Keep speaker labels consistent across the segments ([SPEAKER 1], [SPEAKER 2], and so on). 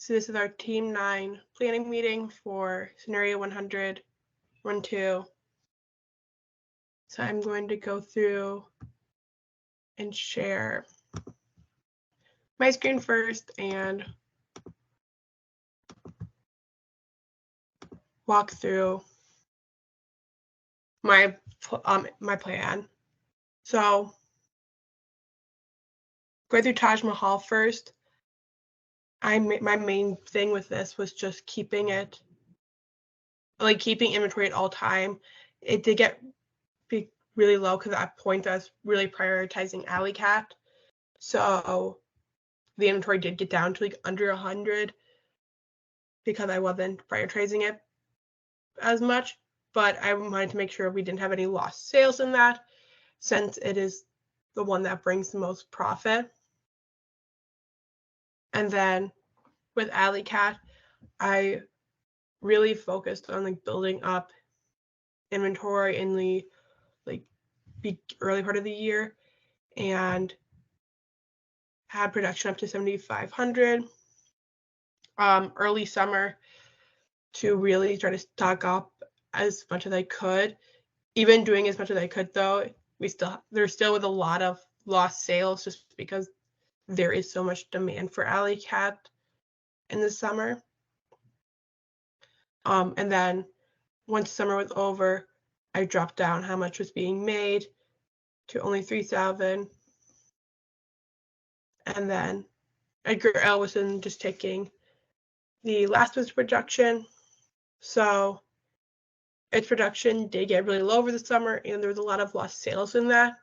[SPEAKER 1] So this is our Team 9 planning meeting for Scenario 100, Run 2. So I'm going to go through and share my screen first and walk through my plan. So going through Taj Mahal first, my main thing with this was just keeping inventory at all time. It did be really low because at that point I was really prioritizing Alley Cat. So the inventory did get down to like under 100 because I wasn't prioritizing it as much. But I wanted to make sure we didn't have any lost sales in that, since it is the one that brings the most profit. And then with Alley Cat, I really focused on like building up inventory in the early part of the year and had production up to 7,500 early summer to really try to stock up as much as I could. Even doing as much as I could, though, there still was a lot of lost sales just because there is so much demand for Alley Cat in the summer. And then once summer was over, I dropped down how much was being made to only 3,000. And then Edgar L was in just taking the last month's production. So its production did get really low over the summer, and there was a lot of lost sales in that.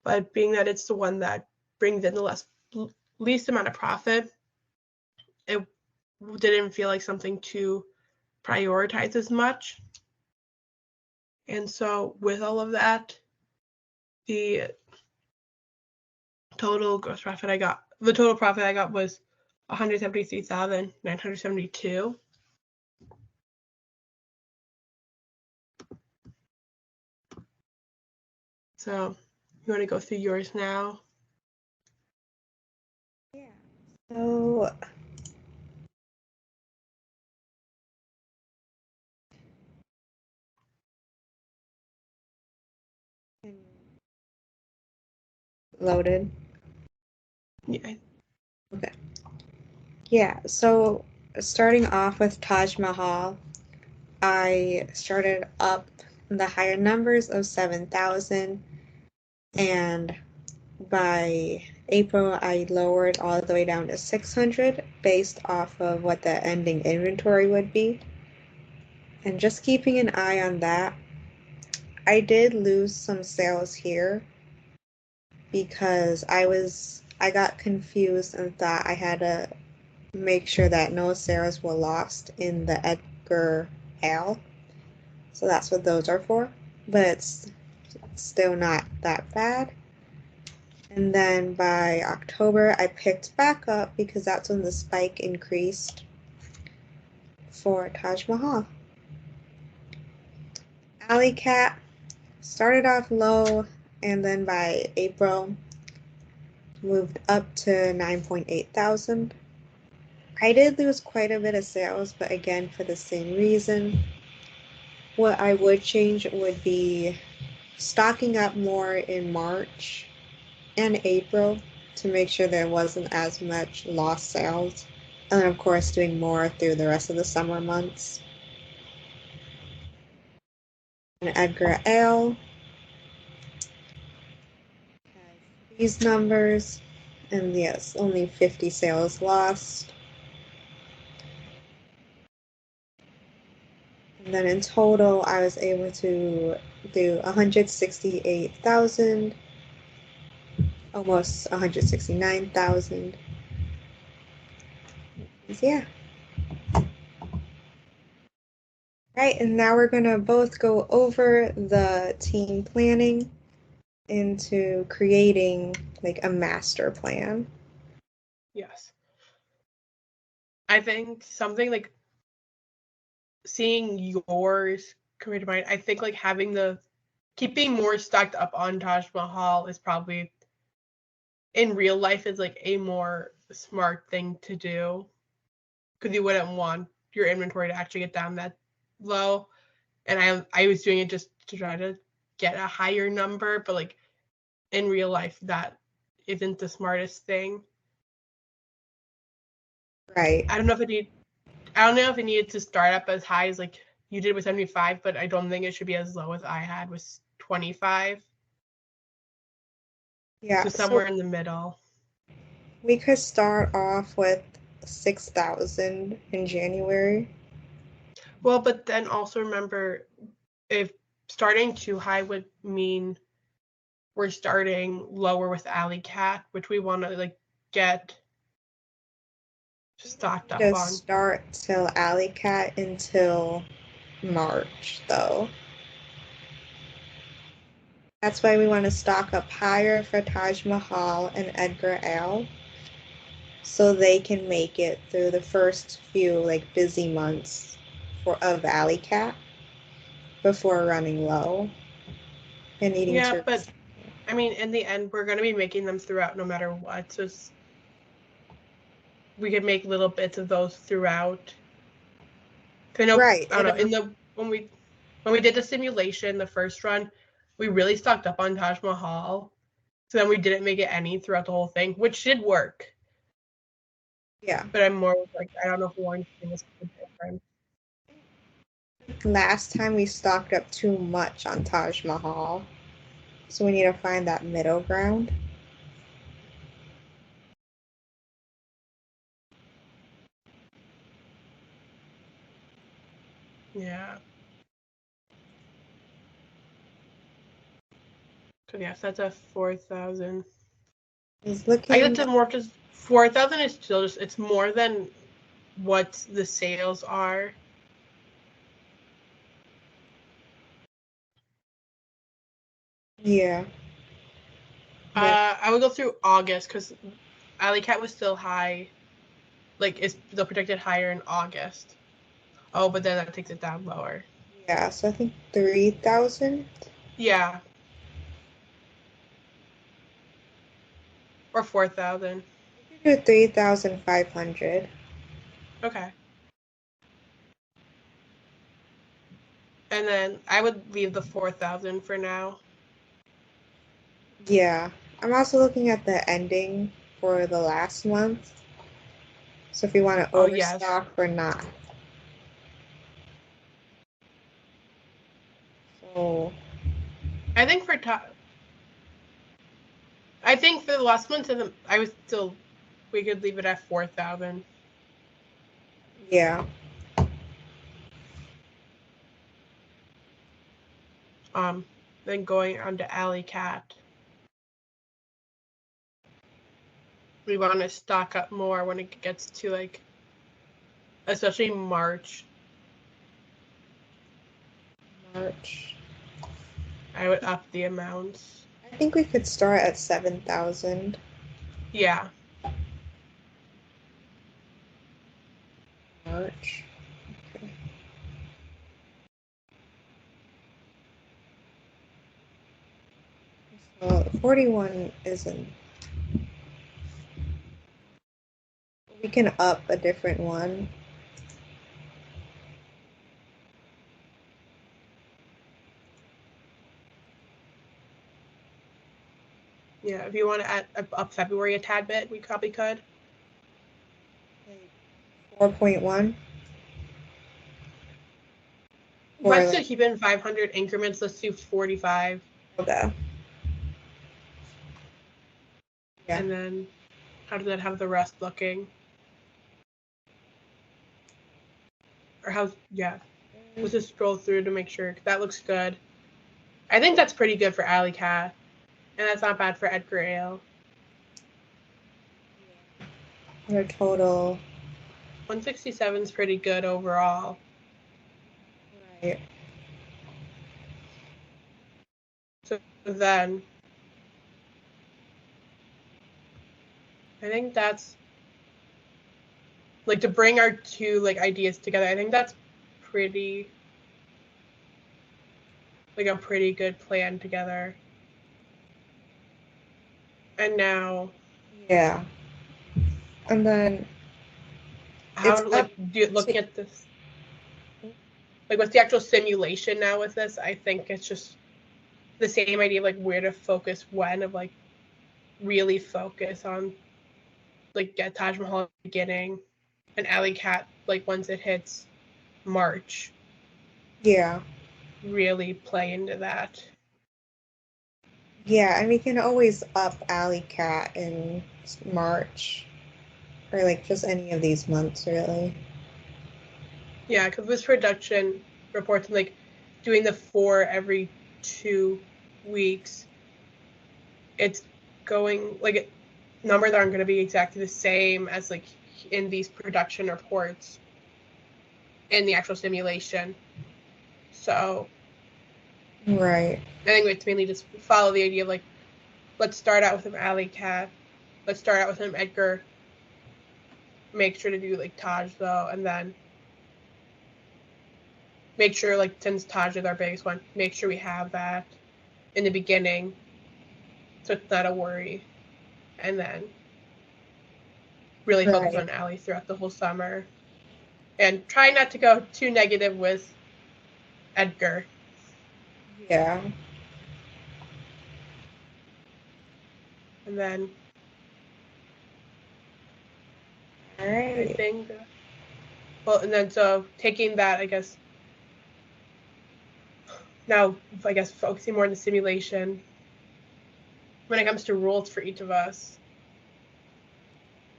[SPEAKER 1] But being that it's the one that brings in the least amount of profit, it didn't feel like something to prioritize as much. And so with all of that, the total profit I got was 173,972. So you want to go through yours now?
[SPEAKER 2] Yeah. So loaded.
[SPEAKER 1] Yeah.
[SPEAKER 2] Okay. Yeah, so starting off with Taj Mahal, I started up the higher numbers of 7,000, and by April I lowered all the way down to 600 based off of what the ending inventory would be. And just keeping an eye on that. I did lose some sales here because I got confused and thought I had to make sure that no sales were lost in the Edgar L. So that's what those are for. But it's still not that bad. And then by October, I picked back up because that's when the spike increased for Taj Mahal. Alley Cat started off low, and then by April, moved up to 9.8 thousand. I did lose quite a bit of sales, but again, for the same reason. What I would change would be stocking up more in March and April to make sure there wasn't as much lost sales. And then, of course, doing more through the rest of the summer months. And Edgar Ale has these numbers, and yes, only 50 sales lost. And then in total, I was able to do 168,000, almost 169,000. Yeah. Right, and now we're going to both go over the team planning into creating like a master plan.
[SPEAKER 1] Yes. I think something like seeing yours come to mind, I think like keeping more stocked up on Taj Mahal is probably in real life is like a more smart thing to do. because you wouldn't want your inventory to actually get down that low. And I was doing it just to try to get a higher number, but like in real life, that isn't the smartest thing.
[SPEAKER 2] Right.
[SPEAKER 1] I don't know if it needed to start up as high as like you did with 75, but I don't think it should be as low as I had with 25.
[SPEAKER 2] Yeah.
[SPEAKER 1] So somewhere in the middle.
[SPEAKER 2] We could start off with 6,000 in January.
[SPEAKER 1] Well, but then also remember, if starting too high would mean we're starting lower with Alley Cat, which we want to like get stocked up
[SPEAKER 2] Just
[SPEAKER 1] on.
[SPEAKER 2] start till Alley Cat until March, though. That's why we want to stock up higher for Taj Mahal and Edgar Ale, so they can make it through the first few like busy months of Alley Cat before running low and needing to.
[SPEAKER 1] But I mean, in the end, we're going to be making them throughout no matter what. So we could make little bits of those throughout.
[SPEAKER 2] Right.
[SPEAKER 1] I don't know. When we did the simulation, the first run, we really stocked up on Taj Mahal. So then we didn't make it any throughout the whole thing, which did work.
[SPEAKER 2] Yeah.
[SPEAKER 1] But I'm more like, I don't know if one thing is different.
[SPEAKER 2] Last time we stocked up too much on Taj Mahal. So we need to find that middle ground.
[SPEAKER 1] Yeah. So yes, that's a 4,000. I get to more just 4,000 is still just, it's more than what the sales are.
[SPEAKER 2] Yeah.
[SPEAKER 1] I would go through August because Alley Cat was still high. Like, it's still predicted higher in August. Oh, but then that takes it down lower.
[SPEAKER 2] Yeah, so I think 3,000.
[SPEAKER 1] Yeah. Or 4,000.
[SPEAKER 2] We could do 3,500.
[SPEAKER 1] Okay. And then I would leave the 4,000 for now.
[SPEAKER 2] Yeah. I'm also looking at the ending for the last month. So if you want to overstock or not. So
[SPEAKER 1] I think for the last month we could leave it at 4,000.
[SPEAKER 2] Yeah.
[SPEAKER 1] Then going on to Alley Cat. We want to stock up more when it gets to like, especially March. I would up the amounts.
[SPEAKER 2] I think we could start at 7,000.
[SPEAKER 1] Yeah.
[SPEAKER 2] March. Okay. So 41 isn't. We can up a different one.
[SPEAKER 1] Yeah, if you want to add up February a tad bit, we probably could.
[SPEAKER 2] 4.1.
[SPEAKER 1] Let's still keep it in 500 increments. Let's do 45.
[SPEAKER 2] Okay. Yeah.
[SPEAKER 1] And then how does that have the rest looking? Or let's just scroll through to make sure. That looks good. I think that's pretty good for Alley Cat. And that's not bad for Edgar Ale.
[SPEAKER 2] Your total.
[SPEAKER 1] 167 is pretty good overall.
[SPEAKER 2] Right.
[SPEAKER 1] So then, I think that's, like, to bring our two, like, ideas together, I think that's pretty, like, a pretty good plan together. And now.
[SPEAKER 2] Yeah. And then
[SPEAKER 1] how
[SPEAKER 2] It's
[SPEAKER 1] like
[SPEAKER 2] up
[SPEAKER 1] do you look
[SPEAKER 2] to,
[SPEAKER 1] at this? Like, what's the actual simulation now with this? I think it's just the same idea of like where to focus when, of like really focus on like get Taj Mahal at the beginning and Alley Cat like once it hits March.
[SPEAKER 2] yeah.
[SPEAKER 1] Really play into that.
[SPEAKER 2] Yeah, and we can always up Alley Cat in March. Or like just any of these months, really.
[SPEAKER 1] Yeah, because this production reports and like doing the 4 every 2 weeks, it's going like numbers aren't going to be exactly the same as like in these production reports in the actual simulation. So
[SPEAKER 2] Right.
[SPEAKER 1] I think it's mainly just follow the idea of like, let's start out with him Alley Cat, let's start out with him Edgar, make sure to do like Taj though, and then make sure like since Taj is our biggest one, make sure we have that in the beginning so it's not a worry, and then really focus
[SPEAKER 2] Right.
[SPEAKER 1] on Alley throughout the whole summer, and try not to go too negative with Edgar.
[SPEAKER 2] Yeah.
[SPEAKER 1] And then
[SPEAKER 2] All
[SPEAKER 1] I
[SPEAKER 2] right.
[SPEAKER 1] think, well, and then so taking that, I guess, now I guess focusing more on the simulation when it comes to rules for each of us.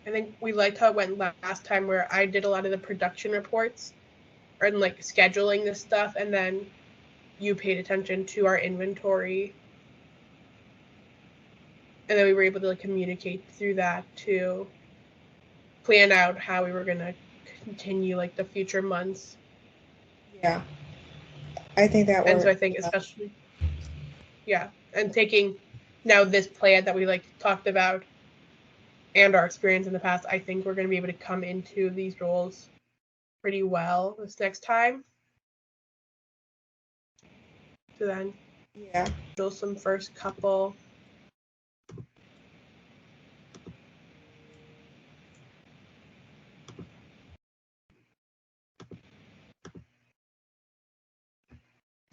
[SPEAKER 1] I think we liked how it went last time, where I did a lot of the production reports and like scheduling this stuff, and then you paid attention to our inventory, and then we were able to like communicate through that to plan out how we were going to continue like the future months.
[SPEAKER 2] Yeah. I think that
[SPEAKER 1] And so
[SPEAKER 2] worked.
[SPEAKER 1] I think especially, yeah, and taking now this plan that we like talked about and our experience in the past, I think we're going to be able to come into these roles pretty well this next time. So then,
[SPEAKER 2] Yeah.
[SPEAKER 1] do some first couple.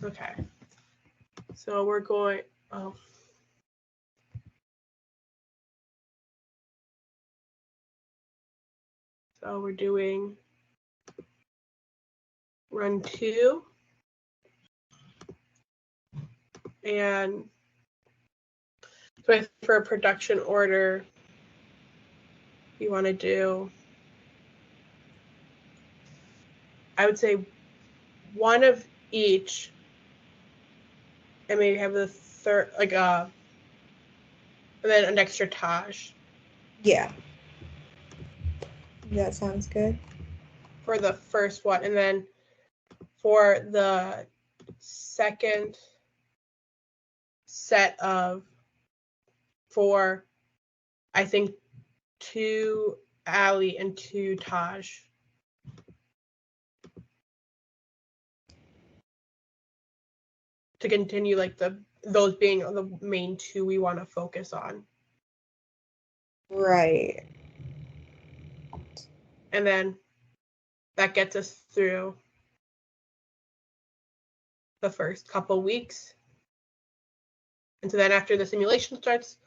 [SPEAKER 1] Okay. So we're going, oh. So we're doing run 2. And so for a production order, you want to do, I would say, one of each, and maybe have the third, like and then an extra Taj
[SPEAKER 2] Yeah. That sounds good.
[SPEAKER 1] for the first one, and then for the second set of 4, I think 2 Alley and 2 Taj. To continue like those being the main 2 we want to focus on.
[SPEAKER 2] Right.
[SPEAKER 1] And then that gets us through the first couple weeks. And so then after the simulation starts,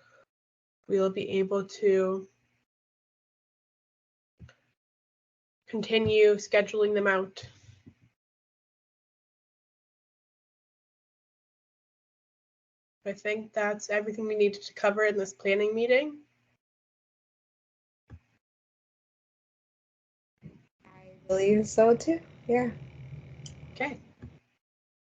[SPEAKER 1] we'll be able to continue scheduling them out. I think that's everything we needed to cover in this planning meeting.
[SPEAKER 2] I believe so too. Yeah.
[SPEAKER 1] Okay.